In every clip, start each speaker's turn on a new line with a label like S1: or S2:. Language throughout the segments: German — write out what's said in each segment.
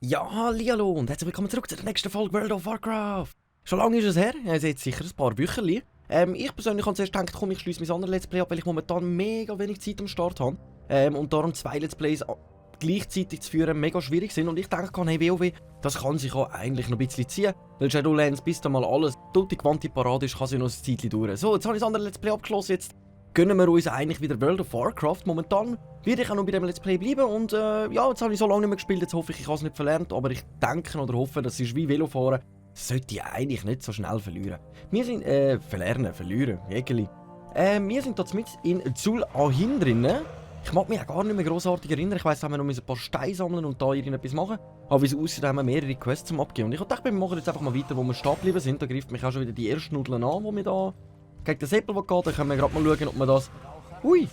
S1: Ja, hallihallo und herzlich willkommen zurück zu der nächsten Folge World of Warcraft. Schon lange ist es her, es jetzt sicher ein paar Bücherli. Ich persönlich habe zuerst gedacht, komm, ich schließe mein anderes Let's Play ab, weil ich momentan mega wenig Zeit am Start habe. Und darum 2 Let's Plays gleichzeitig zu führen mega schwierig sind. Und ich denke, hey WoW, das kann sich auch eigentlich noch ein bisschen ziehen. Weil Shadowlands, bis da mal alles tutti quanti parat ist, kann sich noch ein Zeitchen dauern. So, jetzt habe ich das andere Let's Play abgeschlossen, jetzt gönnen wir uns eigentlich wieder World of Warcraft. Momentan werde ich auch noch bei dem Let's Play bleiben und ja, jetzt habe ich so lange nicht mehr gespielt, jetzt hoffe ich, ich habe es nicht verlernt, aber ich denke oder hoffe, das ist wie Velofahren, sollte ich eigentlich nicht so schnell verlieren. Wir sind, verlieren, Jägerli. Wir sind jetzt mit in Zul-Ahin drinnen. Ich mag mich auch gar nicht mehr grossartig erinnern, ich weiss, da haben wir noch ein paar Steine sammeln und da irgendetwas machen. Aber wie es aussieht, haben wir mehrere Quests zum Abgeben. Und ich dachte, wir machen jetzt einfach mal weiter, wo wir stehen geblieben sind. Da greift mich auch schon wieder die ersten Nudeln an, die wir da gegen den Säppel geht. Da können wir gerade mal schauen, ob wir das... Ui!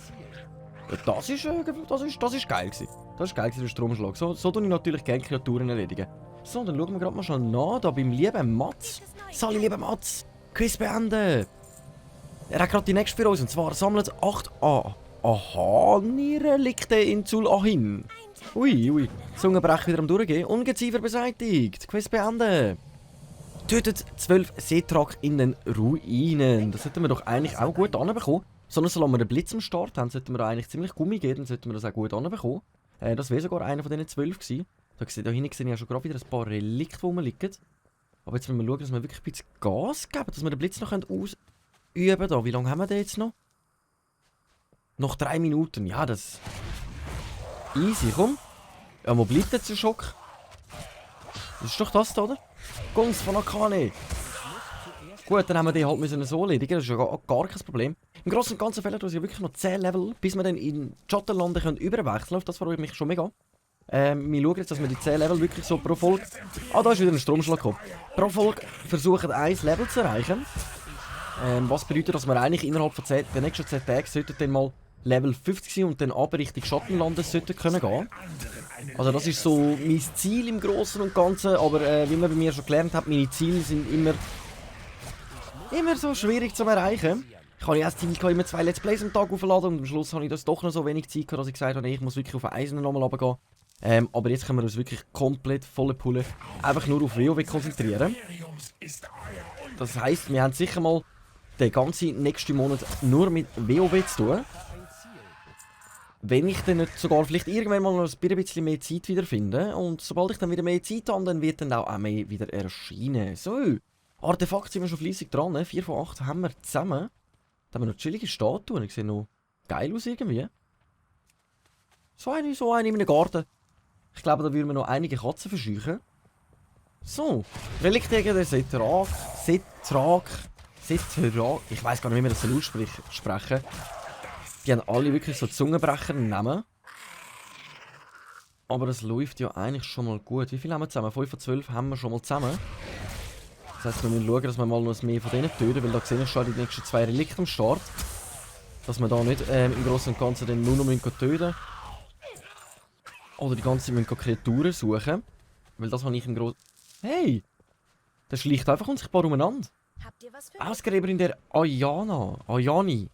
S1: Das ist geil gewesen. Das ist geil gewesen, der Stromschlag. So tue ich natürlich gerne Kreaturen erledigen. So, dann schauen wir gerade mal schon nach, da beim lieben Mats. Sali, lieber Mats! Quiz beenden! Er hat gerade die nächste für uns, und zwar sammelt 8 Ahani-Relikte in Zul-Ahin. Ui. Zungenbrech wieder am Durchgehen. Ungeziefer beseitigt. Quiz beenden. Tötet 12 Seetrak in den Ruinen. Das hätten wir doch eigentlich auch gut anbekommen. Sondern solange wir den Blitz am Start haben, sollten wir da eigentlich ziemlich Gummi geben, dann sollten wir das auch gut anbekommen. Das wäre sogar einer von diesen 12 gewesen. Da hinten sehe ich ja schon gerade wieder ein paar Relikte, die rumliegen. Aber jetzt müssen wir schauen, dass wir wirklich ein bisschen Gas geben, dass wir den Blitz noch ausüben können. Wie lange haben wir den jetzt noch? Noch 3 Minuten. Ja, das... Easy, komm. Ja, wo bleibt jetzt der Schock? Das ist doch das da, oder? Gunst von Akane. Gut, dann haben wir die halt müssen so erledigen. Das ist ja gar kein Problem. Im Großen und Ganzen fehlen uns ja wirklich noch 10 Level, bis wir dann in Schattenlande können überwechseln. Auf das freue ich mich schon mega. Wir schauen jetzt, dass wir die 10 Level wirklich so pro Folge... Ah, da ist wieder ein Stromschlag gekommen. Pro Folge versuchen 1 Level zu erreichen. Was bedeutet, dass wir eigentlich innerhalb von den nächsten 10 Tagen sollten dann mal Level 50 sein und dann aber Richtung Schattenlande sollten können gehen. Also das ist so mein Ziel im Großen und Ganzen, aber wie man bei mir schon gelernt hat, meine Ziele sind immer so schwierig zu erreichen. Ich habe ja das Ziel, immer 2 Let's Plays am Tag aufladen und am Schluss habe ich das doch noch so wenig Zeit gehabt, dass ich gesagt habe, nee, ich muss wirklich auf Eisen nochmal runtergehen. Aber jetzt können wir uns wirklich komplett volle Pulle einfach nur auf WoW konzentrieren. Das heisst, wir haben sicher mal den ganzen nächsten Monat nur mit WoW zu tun. Wenn ich dann nicht sogar vielleicht irgendwann mal noch ein bisschen mehr Zeit wiederfinde. Und sobald ich dann wieder mehr Zeit habe, dann wird dann auch mehr wieder erscheinen. So, Artefakt sind wir schon fleissig dran. Ne? 4 von 8 haben wir zusammen. Da haben wir noch chillige Statuen. Ich sehe noch geil aus irgendwie. So eine in einem Garten. Ich glaube, da würden wir noch einige Katzen verscheuchen. So, Reliktjäger der Setrak. Ich weiß gar nicht, wie wir das so aussprechen. Die haben alle wirklich so Zungenbrecher Namen. Aber das läuft ja eigentlich schon mal gut. Wie viele haben wir zusammen? 5 von 12 haben wir schon mal zusammen. Das heisst, wir müssen schauen, dass wir mal noch mehr von denen töten, weil da sehe ich schon die nächsten 2 Relikte am Start. Dass wir da nicht im Großen und Ganzen dann nur noch töten müssen. Oder die ganze Zeit müssen Kreaturen suchen. Weil das habe ich im Großen... Hey! Der schleicht einfach unsichtbar umeinander. Ausgräber in der Ayani.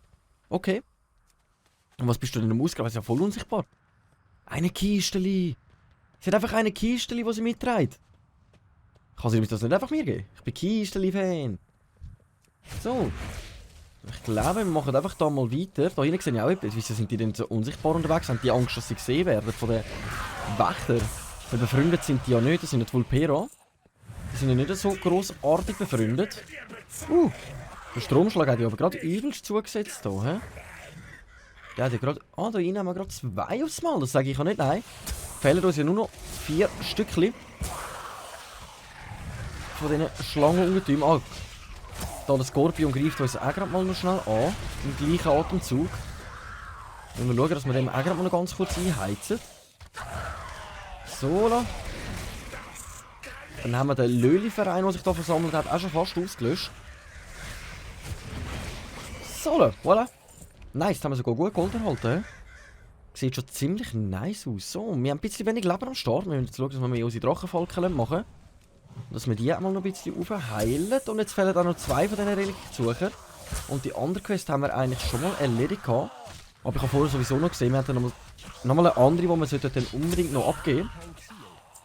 S1: Okay. Und was bist du denn am Ausgraben? Das ist ja voll unsichtbar. Eine Kisteli. Sie hat einfach eine Kisteli, die sie mitträgt. Kann sie mir das nicht einfach mir geben? Ich bin Kisteli-Fan. So. Ich glaube, wir machen einfach da mal weiter. Da hinten sehe ich auch etwas. Wieso sind die denn so unsichtbar unterwegs? Haben die Angst, dass sie gesehen werden von den Wächtern? Weil befreundet sind die ja nicht. Das sind nicht Vulpera. Die sind ja nicht so grossartig befreundet. Der Stromschlag hat ja aber gerade übelst zugesetzt hier, hä? Der hat ja gerade... Ah, da rein haben wir gerade 2 aufs Mal. Das sage ich auch nicht, nein. Fehlen uns ja nur noch 4 Stückchen. Von diesen Schlangenungetümen. Ah, da der Skorpion greift uns auch gerade mal noch schnell an. Im gleichen Atemzug. Wir schauen, dass wir dem auch gerade mal noch ganz kurz einheizen. So, la. Dann haben wir den Löli-Verein, der sich hier versammelt hat, auch schon fast ausgelöscht. So, la. Voilà. Nice, da haben wir sogar gut Gold erhalten. Sieht schon ziemlich nice aus. So, wir haben ein bisschen wenig Leben am Start. Wir müssen jetzt schauen, dass wir mehr unsere Drachenfalken machen. Dass wir die auch mal noch ein bisschen aufheilen. Und jetzt fehlen auch noch 2 von diesen Reliktsucher. Und die andere Quest haben wir eigentlich schon mal erledigt gehabt. Aber ich habe vorher sowieso noch gesehen, wir hatten noch mal eine andere, die wir dann unbedingt noch abgeben.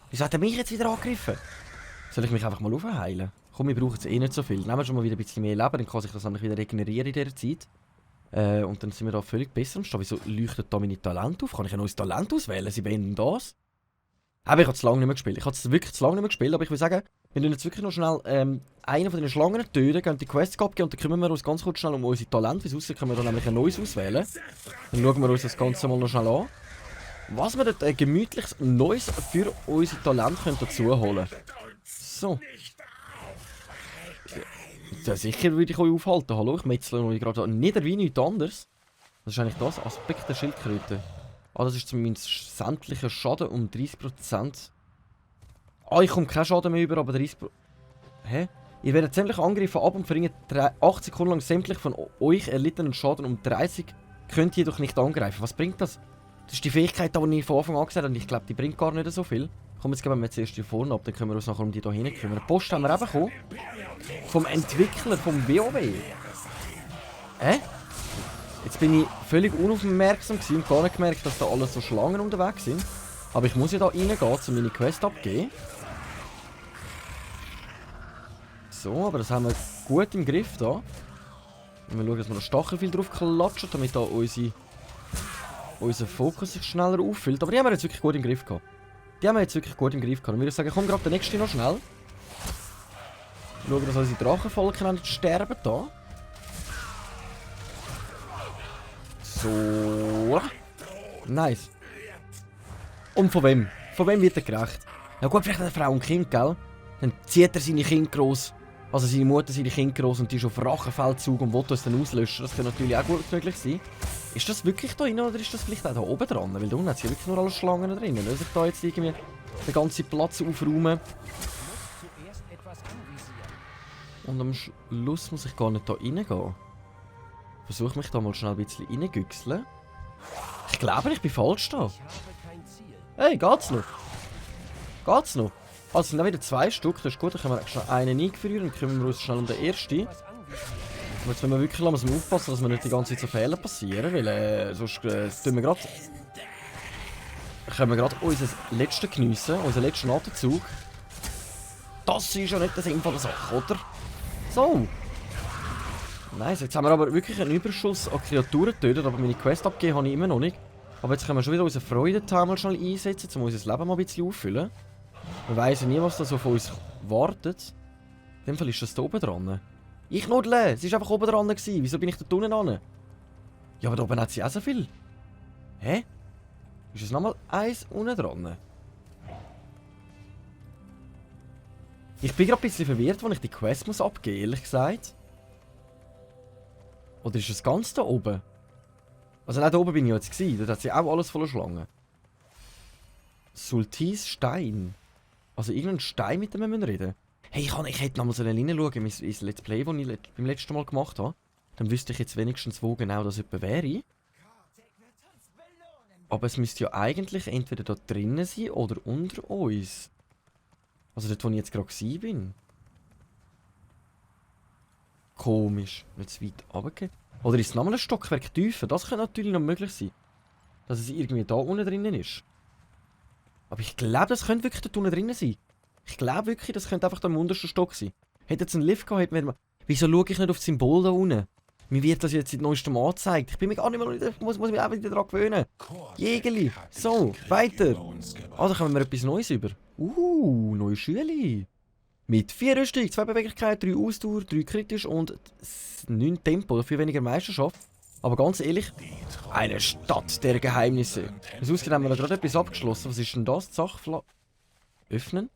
S1: Wieso hat er mich jetzt wieder angegriffen? Soll ich mich einfach mal aufheilen? Komm, wir brauchen jetzt eh nicht so viel. Nehmen wir schon mal wieder ein bisschen mehr Leben, dann kann sich das nämlich wieder regenerieren in dieser Zeit. Und dann sind wir da völlig besser am Stehen. Wieso leuchtet da meine Talente auf? Kann ich ein neues Talent auswählen? Sie beenden das? Aber ich habe es lange nicht mehr gespielt. Ich habe es wirklich zu lange nicht mehr gespielt, aber ich will sagen, wir tun jetzt wirklich noch schnell einen von den Schlangen töten, gehen die Quest abgeben und dann kümmern wir uns ganz kurz schnell um unsere Talente. Wie es aussieht, können wir dann nämlich ein neues auswählen. Dann schauen wir uns das Ganze mal noch schnell an. Was wir dort gemütliches Neues für unsere Talente dazu holen können. So. Ja, sicher würde ich euch aufhalten. Hallo, ich metzle noch gerade nieder wie nichts anderes. Das ist eigentlich das Aspekt der Schildkröte. Ah, das ist zumindest sämtlicher Schaden um 30%. Ah, ich komme keinen Schaden mehr über, aber 30%. Hä? Ihr werdet sämtliche Angriffe ab und verringert 8 Sekunden lang sämtlich von euch erlittenen Schaden um 30. Könnt ihr jedoch nicht angreifen. Was bringt das? Das ist die Fähigkeit, die ich von Anfang an gesagt habe. Und ich glaube, die bringt gar nicht so viel. Komm, jetzt geben wir jetzt erst hier vorne ab, dann können wir uns nachher um die hier hinten kümmern. Post haben wir eben bekommen. Vom Entwickler, vom WoW. Jetzt bin ich völlig unaufmerksam und gar nicht gemerkt, dass da alles so Schlangen unterwegs sind. Aber ich muss ja da reingehen, um meine Quest abzugeben. So, aber das haben wir gut im Griff da. Und wir schauen, dass wir noch Stachelfil drauf klatschen, damit da unser Fokus sich schneller auffüllt. Aber die haben wir jetzt wirklich gut im Griff gehabt. Dann würde ich sagen, komm gerade der nächste noch schnell. Schauen, dass unsere Drachenvolken nicht sterben da. So. Nice. Und von wem? Von wem wird er gerecht? Ja gut, vielleicht eine Frau und Kind, gell? Dann zieht er seine Kinder gross. Also seine Mutter seine Kinder gross und die ist auf Rachefeldzug und will uns dann auslöschen. Das kann natürlich auch gut möglich sein. Ist das wirklich da drin oder ist das vielleicht auch da oben dran? Weil da unten hat es ja wirklich nur alle Schlangen drin. Lass ich da jetzt irgendwie den ganzen Platz aufräumen. Und am Schluss muss ich gar nicht da reingehen. Versuche mich da mal schnell ein bisschen reingüchseln. Ich glaube, ich bin falsch da. Hey, geht's noch? Geht's noch? Also, es sind auch wieder 2 Stück. Das ist gut, dann können wir schnell einen einführen und kümmern wir uns schnell um den ersten. Und jetzt müssen wir wirklich aufpassen, dass wir nicht die ganze Zeit so Fehler passieren, weil sonst tun wir gerade... Können wir gerade unser letztes geniessen, unseren letzten Atemzug. Das ist ja nicht der Sinn von der Sache, oder? So. Nice, jetzt haben wir aber wirklich einen Überschuss an Kreaturen getötet, aber meine Quest abgeben habe ich immer noch nicht. Aber jetzt können wir schon wieder unseren Freudentimer schnell einsetzen, um unser Leben mal ein bisschen auffüllen. Man weiss ja nie, was da so von uns wartet. In dem Fall ist das da oben dran. Ich nudle! Sie war einfach oben dran. Wieso bin ich da unten an? Ja, aber da oben hat sie auch so viel. Hä? Ist es nochmal eins unten dran? Ich bin gerade ein bisschen verwirrt, als ich die Quest muss abgeben muss, ehrlich gesagt. Oder ist es ganz da oben? Also nein, da oben bin ich jetzt gewesen. Dort hat sie auch alles voller Schlangen. Sultis Stein. Also irgendein Stein, mit dem wir reden. Hey, ich hätte noch mal so reinschauen in mein Let's Play, das ich beim letzten Mal gemacht habe. Dann wüsste ich jetzt wenigstens, wo genau das etwa wäre. Aber es müsste ja eigentlich entweder da drinnen sein oder unter uns. Also dort, wo ich jetzt gerade bin. Komisch. Nicht zu weit runtergehen. Oder ist es nochmal ein Stockwerk tiefer? Das könnte natürlich noch möglich sein. Dass es irgendwie da unten drinnen ist. Aber ich glaube, das könnte wirklich dort unten drinnen sein. Ich glaube wirklich, das könnte einfach da im untersten Stock sein. Hätte jetzt einen Lift gehabt, hätte man... Wieso schaue ich nicht auf das Symbol da unten? Mir wird das jetzt seit neuestem angezeigt. Ich bin mir gar nicht mehr... Ich muss mich auch wieder daran gewöhnen. Jägerli. So, weiter. Ah, da kommen wir etwas Neues über. Neue Schüle. Mit 4 Rüstung, 2 Beweglichkeit, 3 Ausdauer, 3 kritisch und 9 Tempo. Dafür weniger Meisterschaft. Aber ganz ehrlich, eine Stadt der Geheimnisse. Das ausgeht, haben wir da gerade etwas abgeschlossen. Was ist denn das? Die Sachfla... Öffnen?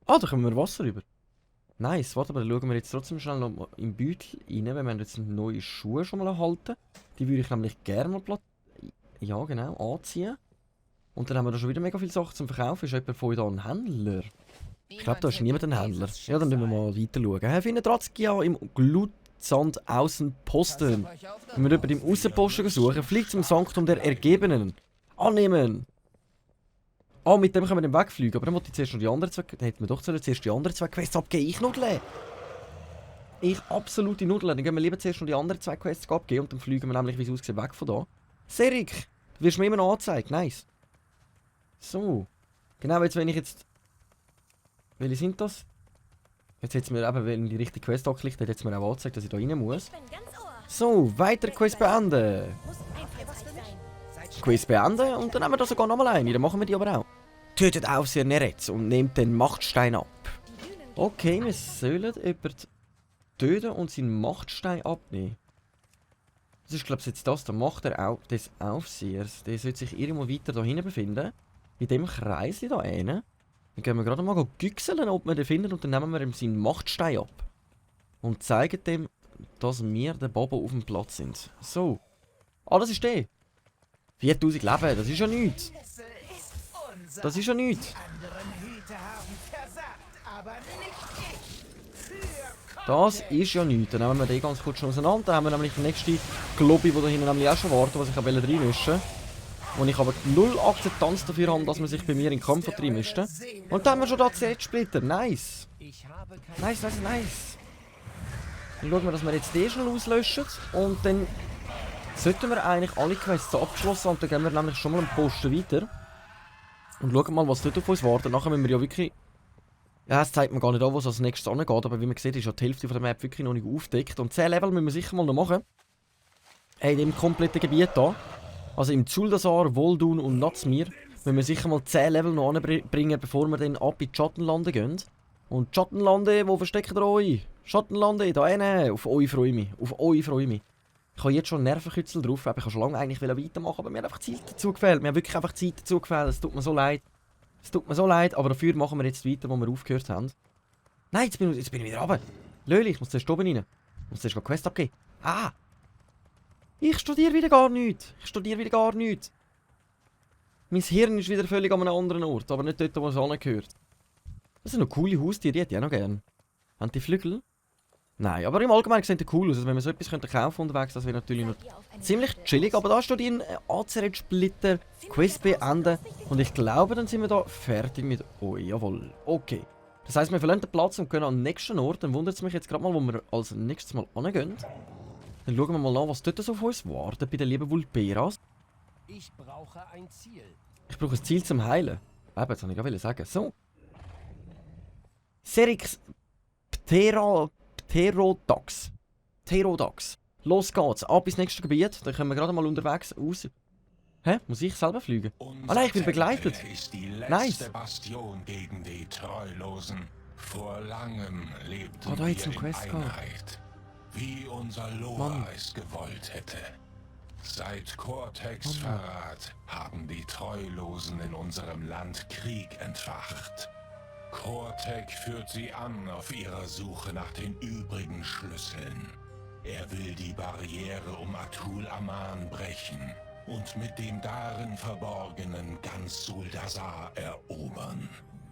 S1: Ah, da kommen wir Wasser rüber. Nice, warte, aber dann schauen wir jetzt trotzdem schnell noch mal im Beutel rein, weil wir jetzt neue Schuhe schon mal erhalten. Die würde ich nämlich gerne mal ja, genau, anziehen. Und dann haben wir da schon wieder mega viele Sachen zum Verkaufen. Ist jemand von euch da ein Händler? Ich glaube, da ist niemand ein Händler. Ja, dann schauen wir mal weiter schauen. Herr Finnetratzkia im Glutsand Außenposten. Wenn wir jemanden im Außenposten suchen, fliegt zum Sanktum der Ergebenen. Annehmen! Oh, mit dem können wir dann wegfliegen. Aber dann wollte ich zuerst noch die anderen zwei... Dann hätten wir doch zuerst die anderen zwei Quests abgeben. Ich Nudle. Ich absolute Nudle. Dann gehen wir lieber zuerst noch die anderen zwei Quests abgeben. Und dann fliegen wir nämlich, wie es aussieht, weg von da. Serik, du wirst mir immer noch angezeigt. Nice. So. Genau, jetzt wenn ich jetzt... Welche sind das? Jetzt hat es mir eben, wenn die richtige Quest angeklickt hat, jetzt mir auch angezeigt, dass ich da rein muss. So, weiter Quest beenden. Quest beenden und dann nehmen wir da sogar nochmal eine. Dann machen wir die aber auch. Tötet Aufseher Neretz und nehmt den Machtstein ab. Okay, wir sollen jemanden töten und seinen Machtstein abnehmen. Das ist, glaube ich, jetzt das. Da macht er auch des Aufsehers. Der sollte sich irgendwo weiter da hinten befinden. In dem Kreis da hinten. Dann gehen wir gerade mal güchseln, ob wir den finden und dann nehmen wir ihm seinen Machtstein ab. Und zeigen dem, dass wir der Bobo auf dem Platz sind. So. Ah, das ist der. 4000 Leben, das ist ja nichts. Das ist ja nichts. Das ist ja nichts. Dann nehmen wir den ganz kurz schon auseinander. Dann haben wir nämlich den nächsten Globby, der da hinten nämlich auch schon wartet, was ich auch reinmischen wollte. Wo ich aber null Akzeptanz dafür habe, dass man sich bei mir in den Kampf reinmischt. Und dann haben wir schon da Z-Splitter. Nice. Nice, nice, nice. Dann schauen wir, dass wir jetzt den schnell auslöschen. Und dann sollten wir eigentlich alle Quests abgeschlossen haben. Und dann gehen wir nämlich schon mal einen Posten weiter. Und schauen mal, was dort auf uns wartet. Nachher müssen wir ja wirklich... Ja, es zeigt mir gar nicht an, wo es als nächstes angeht. Aber wie man sieht, ist ja die Hälfte von der Map wirklich noch nicht aufgedeckt. Und 10 Level müssen wir sicher mal noch machen. In dem kompletten Gebiet hier. Also im Zuldasar, Voldun und Nazmir müssen wir sicher mal 10 Level noch anbringen, bevor wir dann ab in die Schattenlande gehen. Und Schattenlande, wo versteckt ihr euch? Schattenlande, da hinten. Auf euch freue ich mich. Auf euch freue ich mich. Ich habe jetzt schon Nervenkitzel drauf, aber ich habe schon lange eigentlich weitermachen, aber mir hat einfach Zeit dazu gefehlt. Mir hat wirklich einfach Zeit dazu gefehlt. Es tut mir so leid. Es tut mir so leid, aber dafür machen wir jetzt weiter, wo wir aufgehört haben. Nein, jetzt bin ich wieder runter. Löli, ich muss zuerst oben rein. Ich muss zuerst eine Quest abgeben. Ah! Ich studiere wieder gar nichts. Mein Hirn ist wieder völlig an einem anderen Ort, aber nicht dort, wo es angehört. Das sind noch coole Haustiere, die hätte ich auch noch gerne. Haben die Flügel? Nein, aber im Allgemeinen sehen die cool aus. Also wenn wir so etwas kaufen könnten unterwegs, das wäre natürlich noch ziemlich chillig. Aber da steht ein ACRED-Splitter, Quest beenden. Und ich glaube, dann sind wir da fertig mit... Oh, jawohl. Okay. Das heisst, wir verlassen den Platz und gehen an den nächsten Ort. Dann wundert es mich jetzt gerade mal, wo wir als nächstes mal hingehen. Dann schauen wir mal an, was dort so auf uns wartet bei den lieben Vulperas.
S2: Ich brauche ein Ziel.
S1: Ich brauche ein Ziel zum Heilen. Eben, jetzt wollte ich auch sagen. So. Serix Pterodax. Los geht's. Ab ins nächste Gebiet. Dann können wir gerade mal unterwegs aus. Hä? Muss ich selber fliegen? Ah nein, ich bin begleitet.
S3: Ist die letzte
S1: Nice.
S3: Bastion gegen die Treulosen. Vor langem lebten
S1: Oh, da hat's
S3: wir
S1: eine
S3: in
S1: Quest gehabt.
S3: Einheit, wie unser Loa es gewollt hätte. Seit Cortex Verrat haben die Treulosen in unserem Land Krieg entfacht. Cortex führt sie an auf ihrer Suche nach den übrigen Schlüsseln. Er will die Barriere um Atul Aman brechen und mit dem darin verborgenen ganz Zuldasar erobern.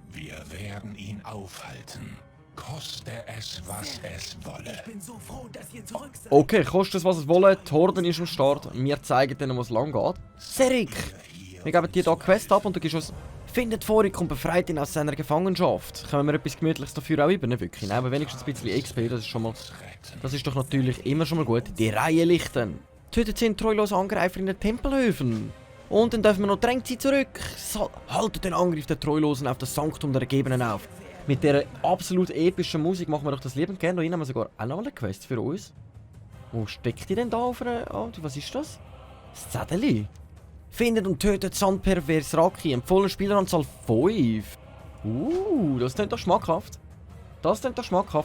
S3: Wir werden ihn aufhalten, koste es, was es wolle.
S2: Ich bin so froh, dass ihr zurück seid.
S1: Okay, kostet es, was es wolle. Die Horden ist am Start. Wir zeigen denen, wo es lang geht. Serik! Wir geben dir hier Quest ab und du gibst uns... Findet Vorik und befreit ihn aus seiner Gefangenschaft. Können wir etwas Gemütliches dafür auch über? Nicht wirklich. Nein, aber wenigstens ein bisschen XP, das ist schon mal... Das ist doch natürlich immer schon mal gut. Die Reihe lichten. Tötet sie treulose Angreifer in den Tempelhöfen. Und dann dürfen wir noch drängt sie zurück. Haltet den Angriff der Treulosen auf das Sanktum der Ergebenen auf. Mit dieser absolut epischen Musik machen wir doch das Leben gerne. Da haben wir sogar auch noch eine Quest für uns. Wo steckt die denn da auf einer... Oh, was ist das? Das Zettel. Findet und tötet Sandpervers Raki. Empfohlene Spieleranzahl 5. Das klingt doch schmackhaft.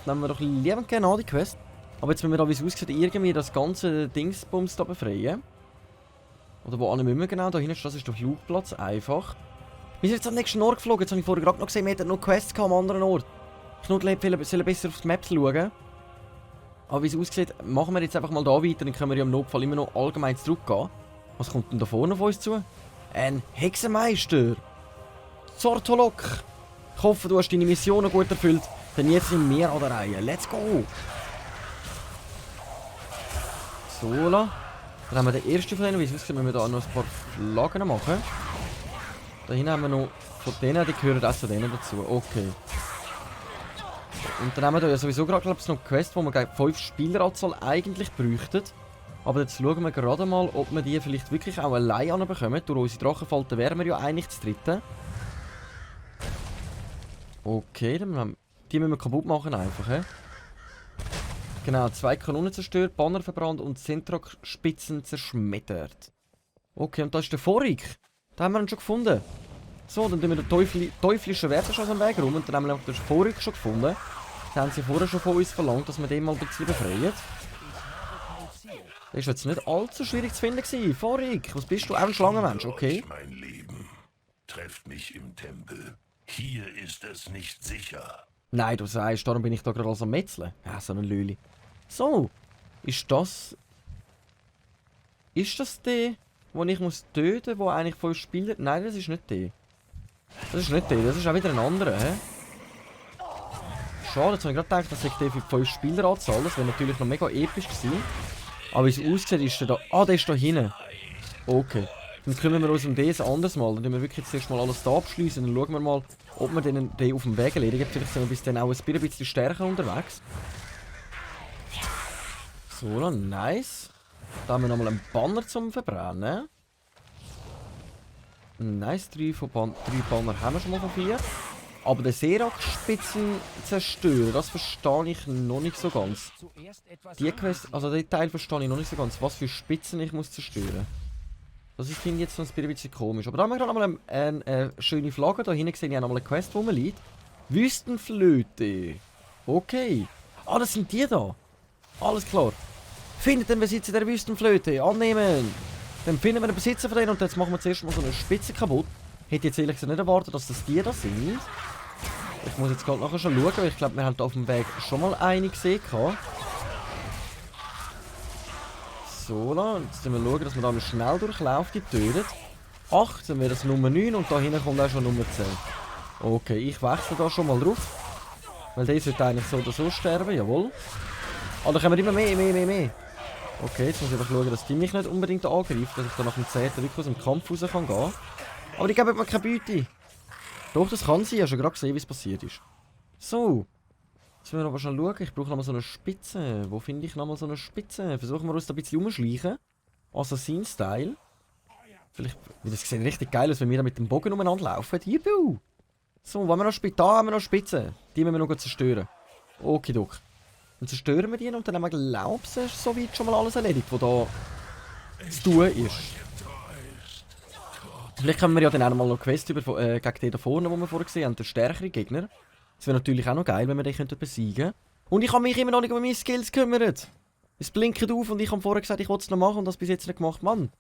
S1: Nehmen wir doch liebend gerne an die Quest. Aber jetzt, wenn wir da, wie es aussieht, irgendwie das ganze Dingsbums da befreien. Oder wo müssen wir genau da hin? Das ist der Flugplatz. Einfach. Wir sind jetzt am nächsten Ort geflogen. Jetzt habe ich vorher gerade noch gesehen, wir hätten noch Quests am anderen Ort. Ich sollte besser auf die Maps schauen. Aber wie es aussieht, machen wir jetzt einfach mal da weiter. Dann können wir ja im Notfall immer noch allgemein zurückgehen. Was kommt denn da vorne auf uns zu? Ein Hexenmeister. Zortolok. Ich hoffe, du hast deine Missionen gut erfüllt. Denn jetzt sind wir an der Reihe. Let's go! So, dann haben wir den ersten von denen. Wie es aussieht, müssen wir da noch ein paar Flaggen machen. Da hinten haben wir noch Von denen, die gehören auch zu denen dazu. Okay. Und dann haben wir da ja sowieso gerade, glaube ich, noch eine Quest, wo wir 5 Spieleranzahl eigentlich bräuchten. Aber jetzt schauen wir gerade mal, ob wir die vielleicht wirklich auch allein anbekommen. Durch unsere Drachenfalten wären wir ja eigentlich das dritte. Okay, dann die müssen wir kaputt machen einfach, he? Genau, 2 Kanonen zerstört, Banner verbrannt und Zentrak-Spitzen zerschmettert. Okay, und da ist der Vorig. Da haben wir ihn schon gefunden. So, dann tun wir den teuflischen Wärter schon aus dem Weg rum und dann haben wir auch den Vorig schon gefunden. Da haben sie vorher schon von uns verlangt, dass wir den mal ein bisschen befreien. Das war jetzt nicht allzu schwierig zu finden gewesen. Vorig, was bist du? Auch ein Schlangenmensch, okay.
S4: Mein Leben, trefft mich im Tempel. Hier ist es nicht sicher.
S1: Nein, du sagst, darum bin ich da gerade als am Metzeln. Ja, so ein Lüli. So, ist das... Ist das der, den ich muss töten, der eigentlich 5 Spieler... Nein, das ist nicht der. Das ist nicht der, das ist auch wieder ein anderer, hä? Schade, jetzt habe ich gerade gedacht, dass ich der für 5 Spieler anzahle. Das wäre natürlich noch mega episch gewesen. Aber wie es aussieht, ist der da... Ah, der ist da hinten. Okay. Dann kümmern wir uns um das anderes Mal. Dann tun wir wirklich zuerst mal alles da abschließen. Dann schauen wir mal, ob wir den auf dem Weg erledigen. Vielleicht sind wir bis dann auch ein bisschen stärker unterwegs. So, dann nice. Da haben wir nochmal einen Banner zum Verbrennen. Nice, 3 Banner haben wir schon mal von 4. Aber den Serak-Spitzen zerstören, das verstehe ich noch nicht so ganz. Die Quest, also den Teil verstehe ich noch nicht so ganz, was für Spitzen ich muss zerstören. Das finde ich jetzt noch ein bisschen komisch. Aber da haben wir gerade nochmal eine schöne Flagge. Da hinten sehe ich auch nochmal eine Quest, wo man liegt. Wüstenflöte. Okay. Ah, das sind die da. Alles klar. Findet den Besitzer der Wüstenflöte. Annehmen. Dann finden wir den Besitzer von denen und jetzt machen wir zuerst mal so eine Spitze kaputt. Hätte jetzt ehrlich gesagt nicht erwartet, dass das die da sind. Ich muss jetzt gerade nachher schon schauen, weil ich glaube, wir haben da auf dem Weg schon mal eine gesehen. So, jetzt müssen wir schauen, dass wir da schnell durchlaufen, die tötet. 8, dann wäre das Nummer 9 und da hinten kommt auch schon Nummer 10. Okay, ich wechsle da schon mal drauf. Weil der sollte eigentlich so oder so sterben, jawohl. Ah, da kommen immer mehr. Okay, jetzt muss ich einfach schauen, dass die mich nicht unbedingt angreift, dass ich da nach dem 10. wirklich aus dem Kampf raus kann gehen. Aber die geben mir keine Beute. Doch, das kann sie, ich habe schon gerade gesehen, wie es passiert ist. So. Jetzt müssen wir aber schon schauen, ich brauche nochmal so eine Spitze. Wo finde ich nochmal so eine Spitze? Versuchen wir uns da ein bisschen rumschleichen. Assassin-Style. Vielleicht, das sieht richtig geil aus, wenn wir da mit dem Bogen umeinander laufen. Juhu! So, wo haben wir noch Spitze? Da haben wir noch Spitze. Die müssen wir noch zerstören. Okidok. Dann zerstören wir die und dann haben wir, glaube ich, soweit schon mal alles erledigt, was da zu tun ist. Vielleicht können wir ja dann auch mal noch Quest über, gegen den da vorne, den wir vorher gesehen haben, den stärkeren Gegner. Das wäre natürlich auch noch geil, wenn wir den besiegen könnten. Und ich habe mich immer noch nicht um meine Skills gekümmert. Es blinkt auf und ich habe vorher gesagt, ich wollte es noch machen und das bis jetzt nicht gemacht. Mann.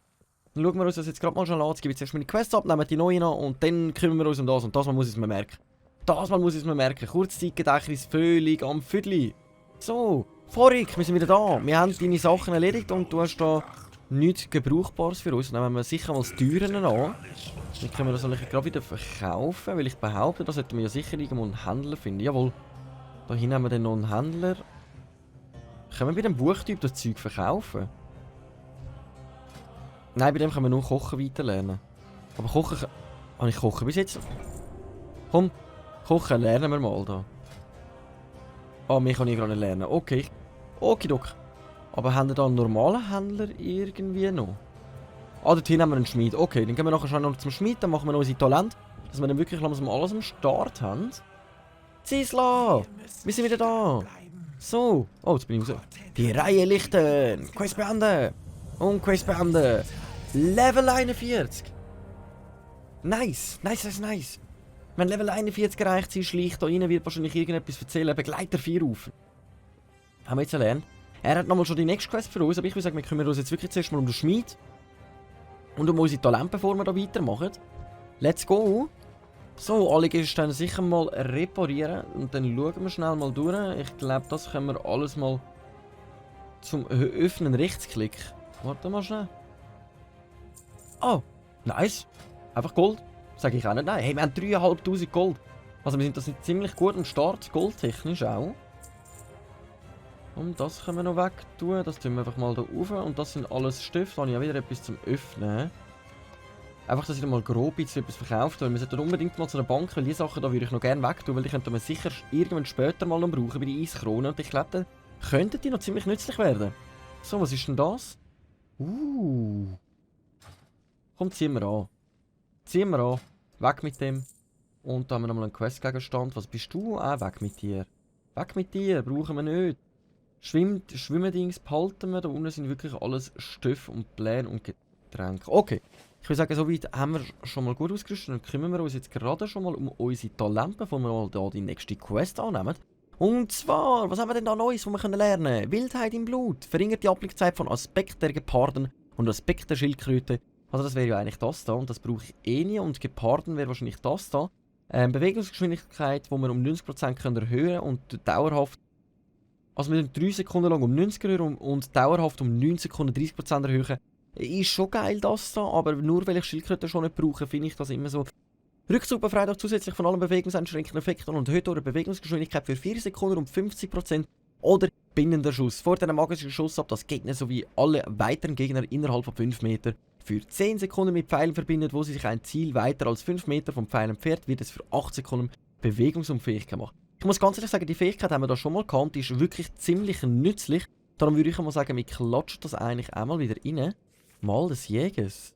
S1: Dann schauen wir uns das jetzt gerade mal schon an. Jetzt gebe ich jetzt erst meine Quests ab, nehmen die neuen an und dann kümmern wir uns um das. Und das mal muss ich es mir merken. Das mal muss ich es mir merken. Kurzzeitgedächtnis völlig am Viertel. So, Vorig, wir sind wieder da. Wir haben deine Sachen erledigt und du hast da nichts Gebrauchbares für uns. Dann nehmen wir sicher mal das Teuren an. Dann können wir das eigentlich gerade wieder verkaufen, weil ich behaupte, da sollten wir ja sicher irgendwo einen Händler finden. Jawohl. Da hinten haben wir dann noch einen Händler. Können wir bei dem Buchtyp das Zeug verkaufen? Nein, bei dem können wir nur Kochen weiterlernen. Aber Kochen... Habe ich Kochen bis jetzt? Komm, Kochen lernen wir mal da. Ah, mehr kann ich gerade nicht lernen. Okay. Okidok. Aber haben wir da einen normalen Händler irgendwie noch? Ah, dort hinten haben wir einen Schmied. Okay, dann gehen wir nachher schon noch zum Schmied, dann machen wir noch unsere Talent. Dass wir dann wirklich langsam alles am Start haben. Zisla! Wir sind wieder da! So. Oh, jetzt bin ich raus. Die Reihe lichten! Quest beenden! Und Quest beenden! Level 41! Nice! Nice. Wenn Level 41 erreicht sie schleicht da rein, wird wahrscheinlich irgendetwas erzählen. Begleiter 4 auf. Haben wir jetzt erlernt. Er hat nochmal schon die nächste Quest für uns, aber ich würde sagen, wir kümmern uns jetzt wirklich zuerst mal um den Schmied. Und um unsere Talente, bevor wir da weitermachen. Let's go! So, alle Gegenstände sicher mal reparieren. Und dann schauen wir schnell mal durch. Ich glaube, das können wir alles mal zum Öffnen rechtsklick. Warte mal schnell. Oh, nice. Einfach Gold. Sage ich auch nicht nein. Hey, wir haben 3'500 Gold. Also wir sind das ziemlich gut am Start, goldtechnisch auch. Und das können wir noch weg tun. Das tun wir einfach mal da rauf. Und das sind alles Stifte. Da habe ich ja wieder etwas zum Öffnen. Einfach, dass ich mal grob jetzt etwas verkauft habe. Wir sollten unbedingt mal zu einer Bank, weil die Sachen da würde ich noch gerne wegtun, weil die könnten wir sicher irgendwann später mal noch brauchen bei den Eiskronen. Und ich glaube, dann könnten die noch ziemlich nützlich werden. So, was ist denn das? Komm, ziehen wir an. Ziehen wir an. Weg mit dem. Und da haben wir nochmal einen Questgegenstand. Was bist du? Weg mit dir. Weg mit dir, brauchen wir nicht. Schwimmendings behalten wir. Da unten sind wirklich alles Stoffe und Pläne und Getränke. Okay. Ich würde sagen, soweit haben wir schon mal gut ausgerüstet. Dann kümmern wir uns jetzt gerade schon mal um unsere Talente, bevor wir mal da die nächste Quest annehmen. Und zwar, was haben wir denn da Neues, was wir lernen können? Wildheit im Blut. Verringert die Abblickzeit von Aspekt der Geparden und Aspekt der Schildkröte. Also das wäre ja eigentlich das da. Und das brauche ich eh nie. Und Geparden wäre wahrscheinlich das da. Bewegungsgeschwindigkeit, die wir um 90% können erhöhen und dauerhaft. Also wir 3 Sekunden lang um 90 erhöhen und dauerhaft um 9 Sekunden 30% erhöhen. Ist schon geil das da, aber nur weil ich Schildkröte schon nicht brauche, finde ich das immer so. Rückzug befreit auch zusätzlich von allen bewegungseinschränkenden Effekten und erhöht eure Bewegungsgeschwindigkeit für 4 Sekunden um 50% oder bindender Schuss. Vor einem magischen Schuss ab das Gegner sowie alle weiteren Gegner innerhalb von 5 Meter für 10 Sekunden mit Pfeilen verbindet, wo sie sich ein Ziel weiter als 5 Meter vom Pfeil entfernt, wird es für 8 Sekunden bewegungsunfähig gemacht. Ich muss ganz ehrlich sagen, die Fähigkeit haben wir da schon mal gehabt, die ist wirklich ziemlich nützlich. Darum würde ich mal sagen, wir klatschen das eigentlich einmal wieder rein. Mal des Jägers.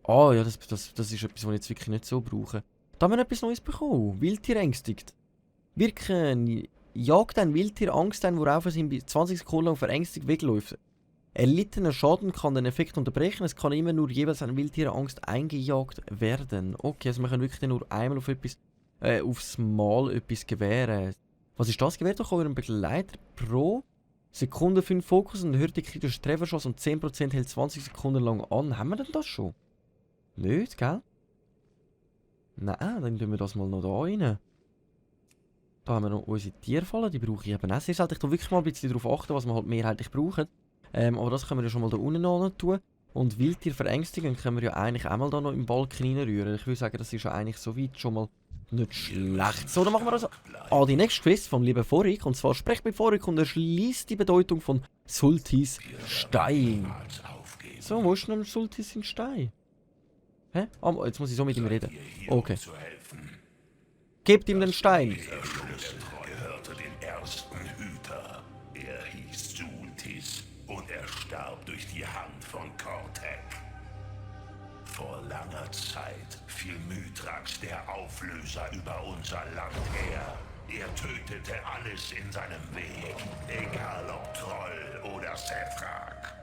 S1: Ah ja, das ist etwas, was ich jetzt wirklich nicht so brauche. Da haben wir etwas Neues bekommen. Wildtier ängstigt. Wirken. Jagt ein Wildtier Angst ein, worauf es ihm 20 Sekunden lang verängstigt wegläuft. Erlittener Schaden kann den Effekt unterbrechen. Es kann immer nur jeweils ein Wildtier Angst eingejagt werden. Okay, also wir können wirklich nur einmal auf etwas, aufs Mal etwas gewähren. Was ist das? Gewährt doch eurem Begleiter pro Sekunde 5 Fokus und erhöht die kritische Trefferchance um 10% hält 20 Sekunden lang an. Haben wir denn das schon? Nicht, gell? Nein, dann tun wir das mal noch da rein. Da haben wir noch unsere Tierfallen, die brauche ich eben auch sehr selten. Ich tue wirklich mal ein bisschen darauf achten, was wir halt mehrheitlich brauchen. Aber das können wir ja schon mal da unten noch tun. Und Wildtier verängstigen können wir ja eigentlich einmal da noch im Balken reinrühren. Ich würde sagen, das ist ja eigentlich so weit schon mal nicht schlecht. So, dann machen wir also die nächste Quest vom lieben Vorik. Und zwar sprecht mit Vorik und erschließt die Bedeutung von Sultis Stein. So, wo ist denn Sultis in Stein? Hä? Oh, jetzt muss ich so mit ihm reden. Okay. Gebt ihm den Stein.
S4: Der Schlüssel gehörte dem ersten Hüter. Er hieß Sultis und er starb durch die Hand von Kortek. Vor langer Zeit fiel Mithrax, der Auflöser, über unser Land her. Er tötete alles in seinem Weg, egal ob Troll oder Sethrak.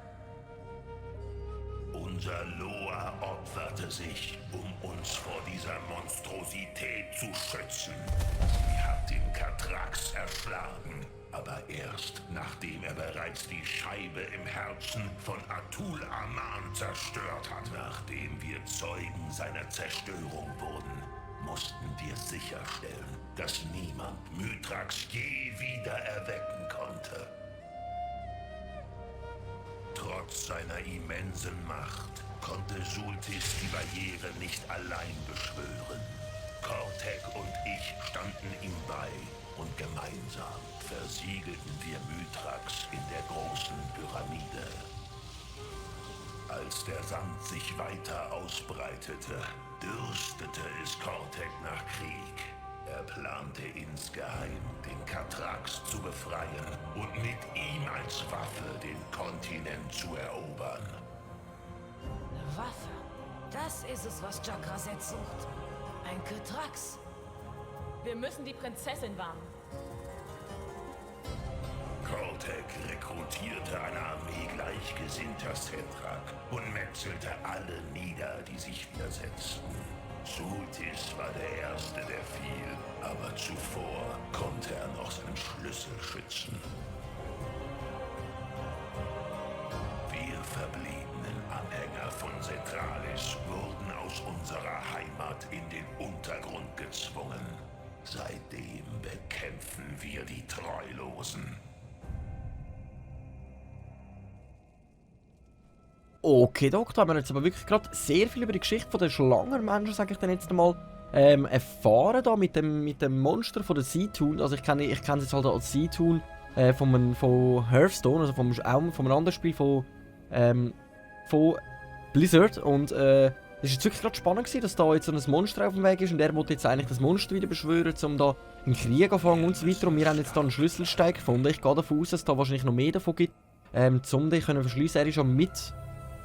S4: Unser Loa opferte sich, um uns vor dieser Monstrosität zu schützen. Sie hat den Katrax erschlagen, aber erst nachdem er bereits die Scheibe im Herzen von Atul Aman zerstört hat. Nachdem wir Zeugen seiner Zerstörung wurden, mussten wir sicherstellen, dass niemand Mithrax je wieder erwecken konnte. Trotz seiner immensen Macht konnte Sultis die Barriere nicht allein beschwören. Kortek und ich standen ihm bei und gemeinsam versiegelten wir Mithrax in der großen Pyramide. Als der Sand sich weiter ausbreitete, dürstete es Kortek nach Krieg. Er plante insgeheim, den Katrax zu befreien und mit ihm als Waffe den Kontinent zu erobern.
S5: Eine Waffe? Das ist es, was Chakraset sucht. Ein Katrax.
S6: Wir müssen die Prinzessin warnen.
S4: Kortek rekrutierte eine Armee gleichgesinnter Sethrak und metzelte alle nieder, die sich widersetzten. Sultis war der Erste, der fiel, aber zuvor konnte er noch seinen Schlüssel schützen. Wir verbliebenen Anhänger von Centralis wurden aus unserer Heimat in den Untergrund gezwungen. Seitdem bekämpfen wir die Treulosen.
S1: Okay, Doc, da haben wir jetzt aber wirklich gerade sehr viel über die Geschichte von den Schlangenmenschen, sage ich dann jetzt einmal, erfahren da mit dem Monster von der Seatoon. Also ich kenne es jetzt halt als Seatoon von Hearthstone, also vom einem anderen Spiel von Blizzard. Und es war jetzt wirklich gerade spannend gewesen, dass da jetzt so ein Monster auf dem Weg ist und er wollte jetzt eigentlich das Monster wieder beschwören, um da einen Krieg anfangen und so weiter. Und wir haben jetzt da einen Schlüsselstein gefunden. Ich gehe davon aus, dass es da wahrscheinlich noch mehr davon gibt, um den können verschliessen. Er ist schon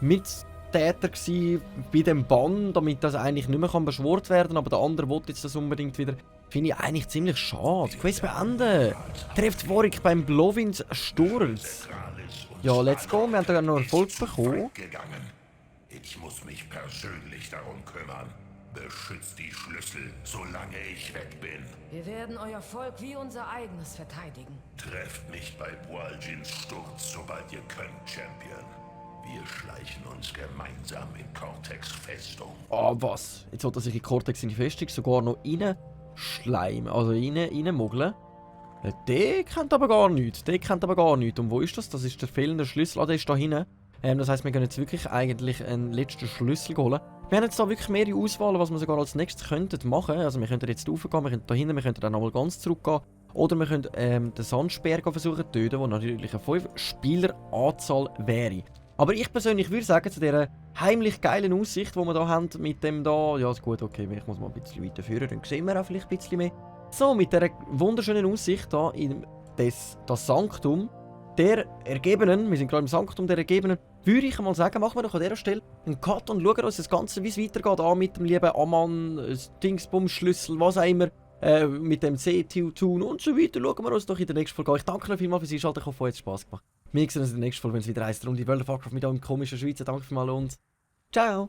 S1: Mittäter gewesen bei dem Bann, damit das eigentlich nicht mehr beschworen werden kann, aber der andere will jetzt das unbedingt wieder. Finde ich eigentlich ziemlich schade. Quest beenden. Trifft Warwick beim Blowins Sturz. Ja, let's go. Wir haben da noch Erfolg bekommen.
S4: Ich muss mich persönlich darum kümmern. Beschützt die Schlüssel, solange ich weg bin.
S5: Wir werden euer Volk wie unser eigenes verteidigen.
S4: Trefft mich bei Bualjins Sturz, sobald ihr könnt, Champion. Wir schleichen uns gemeinsam in Cortex Festung.
S1: Ah, was? Jetzt hat er sich in Cortex in die Festung sogar noch reinschleimen, also reinmogeln. Der kennt aber gar nichts. Und wo ist das? Das ist der fehlende Schlüssel. Ah, der ist da hinten. Das heisst, wir können jetzt wirklich eigentlich einen letzten Schlüssel holen. Wir haben jetzt da wirklich mehrere Auswahlen, was wir sogar als nächstes könnten machen. Also wir könnten jetzt raufgehen, wir könnten da hinten, wir könnten dann nochmal ganz zurückgehen. Oder wir können den Sandspeer versuchen zu töten, wo natürlich eine 5-Spieler-Anzahl wäre. Aber ich persönlich würde sagen, zu dieser heimlich geilen Aussicht, die wir hier haben, mit dem da... Ja, ist gut, okay, ich muss mal ein bisschen weiter führen, dann sehen wir auch vielleicht ein bisschen mehr. So, mit dieser wunderschönen Aussicht hier in das Sanktum der Ergebenen, wir sind gerade im Sanktum der Ergebenen, würde ich mal sagen, machen wir doch an dieser Stelle einen Cut und schauen uns das Ganze, wie es weitergeht, an mit dem lieben Ammann, Dingsbums-Schlüssel, was auch immer, mit dem C-Tune und so weiter. Schauen wir uns doch in der nächsten Folge an. Ich danke euch vielmals fürs Einschalten, ich hoffe, euch hat es Spass gemacht. Wir sehen uns in der nächsten Folge, wenn es wieder heisst, Runde World of Warcraft mit eurem komischen Schweizer. Danke vielmals und ciao!